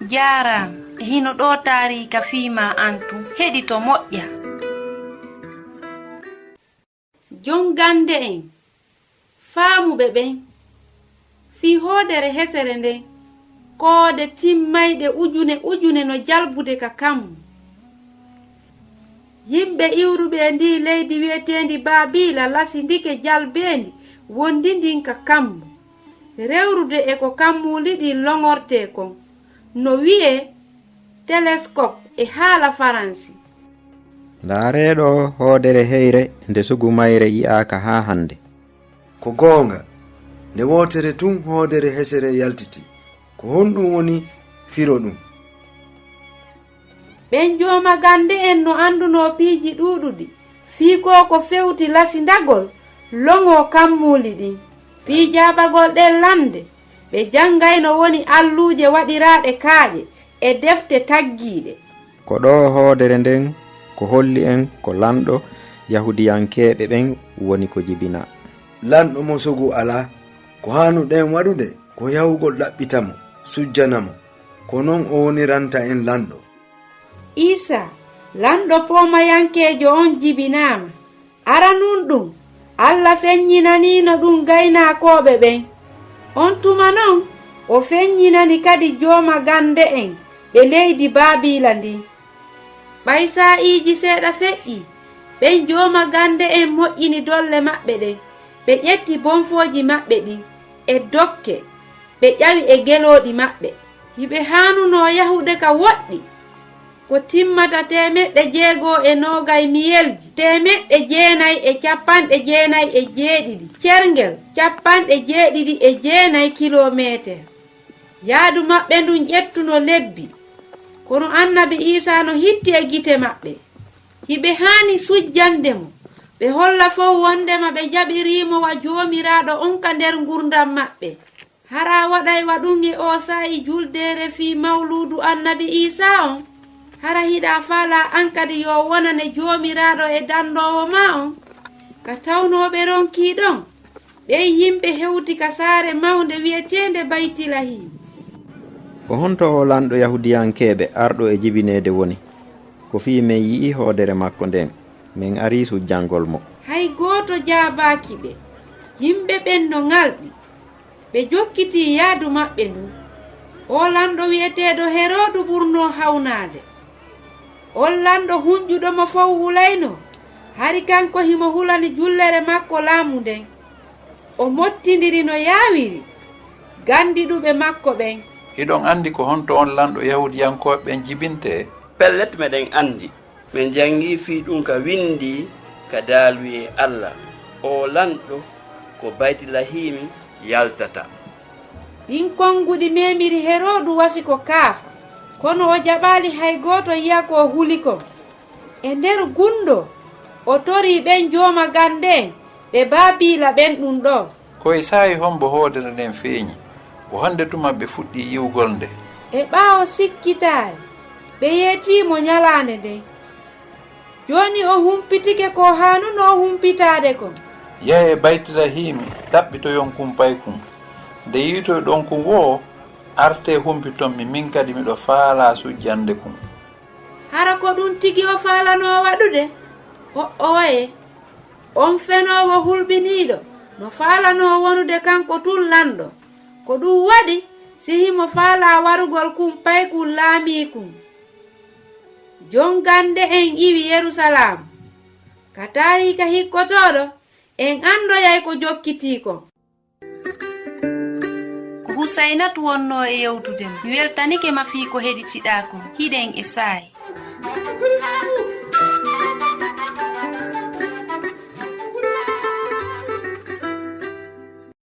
Jaram hino ɗo taarika fiima antu heɗito moƴƴa. Jongande en faamuɓe ɓen fii hoodere hesere nden koode timmayɗe ujune no jalbude ka kammu. Yimɓe iwruɓe ndi leydi wi'etendi Baabila lasi ndike jalbendi wondi ndin ka kammu. Rewrude e ko kammuliɗi longorte kon no wi'e telescope e haala faransi. Ndaareɗo hoodere heyre nde sugu mayre yi'aaka haa hande. Ko goonga nde wotere tun hoodere hesere yaltiti ko honɗum woni firo ɗum. Ɓen jooma gande en no anduno piiji ɗuuɗuɗi fii ko fewti lasi ndagol longo kammuli ɗin. Fii jaabagol ɗen lamde ɓe jangayno woni alluje waɗiraaɗe kaaƴe e defte taggiiɗe. Ko ɗo hoodere nden ko holli en ko lanɗo yahudiyankeɓe ɓen woni ko jibina. Lanɗo mo sugu ala ko hanuɗen waɗude ko yahugol ɗaɓɓitamo sujjanamo ko non o woniranta en lanɗo. Isa lanɗo pomayankejo on jibinama. Aranun ɗum Allah feññinanino ɗum gaynaakoɓe ɓen. On tuma non o feññinani kadi jooma gande en ɓe leydi Baabila ndin. Ɓay sa'iiji seeɗa feƴƴi ɓen jooma gande en moƴƴini dolle maɓɓe ɗen. Ɓe ƴetti bonfooji maɓɓe ɗin e dokke ɓe ƴawi e gelooɗi maɓɓe. Hiɓe haanuno yahude ka woɗɗi ko timmata 690 miyelji 997 cerngel 79 kilometer. Yaadu maɓɓe ndun ƴettuno lebbi kono annabi Isa no hitti e gite maɓɓe. Hiɓe haani sujjande mo ɓe holla fof wondema ɓe jaɓirimo wa joomiraaɗo on ka nder ngurdam maɓɓe. Hara waɗay waɗum e o sa'i juldere fii mawludu annabi Isa on. Hara hiɗa faala an kadi yo wonane joomiraaɗo e dandowo ma on. Ka tawnoɓe ronki ɗon ɓe yimɓe hewti ka saare mawnde wi'etende Baytilahim. Ko honto o lanɗo yahudiyankeɓe arɗo e jibinede woni ko fii min yi'i hoodere makko nden min ari sujjangol mo. Hay gooto jaabaaki ɓe. Yimɓe ɓen no ngalɗi ɓe jokkiti yaadu maɓɓe ndu. O lanɗo wi'eteeɗo Herodu ɓurno hawnaade. On lanɗo hunƴuɗo mo fof hulayno hari kanko himo hulani jullere makko laamu nden. O mottindiri no yaawiri gandiɗuɓe makko ɓen. Hiɗon andi ko honto on lanɗo yahudiyankoɓe ɓen jibinte? Pellet meɗen andi min jangi fi ɗum ka windi ka daalu e Allah o lanɗo ko Baytilahim yaltata. Ɗin konguɗi memiri Herodu wasi ko kaafa kono o jaɓali hay goto yiya ko huli ko. E nder gundo o tori ɓen jooma gande ɓe Baabila ɓen ɗum ɗo. Koye saayi hombo hoodere nden feeñi o hande tuma ɓe fuɗɗi yiwgol nde. E ɓaawo sikkitaare ɓe yeetimo nyalaande nden. Joni o humpitike ko hanuno o humpitaade kon. Yahe Baytilahim ɗaɓɓitoyon kumpay kum. Nde yiitoy ɗon kum wo arte humpitonmi min kadi miɗo faala sujjande kum. Hara ko ɗum tigi o faalano waɗude oye on fenowo hulɓiniiɗo no faalano wonude kanko tun lanɗo. Ko ɗum waɗi sihimo faala warugol kumpay kum laami kum. Jongande en iwi Yerusalam ka taarika hikkotoɗo en andoyay ko jokkiti kon. Ko Husaynatu wonno e yewtude mi weltanike ma fii ko heɗitiɗa kon hiɗen e saayi.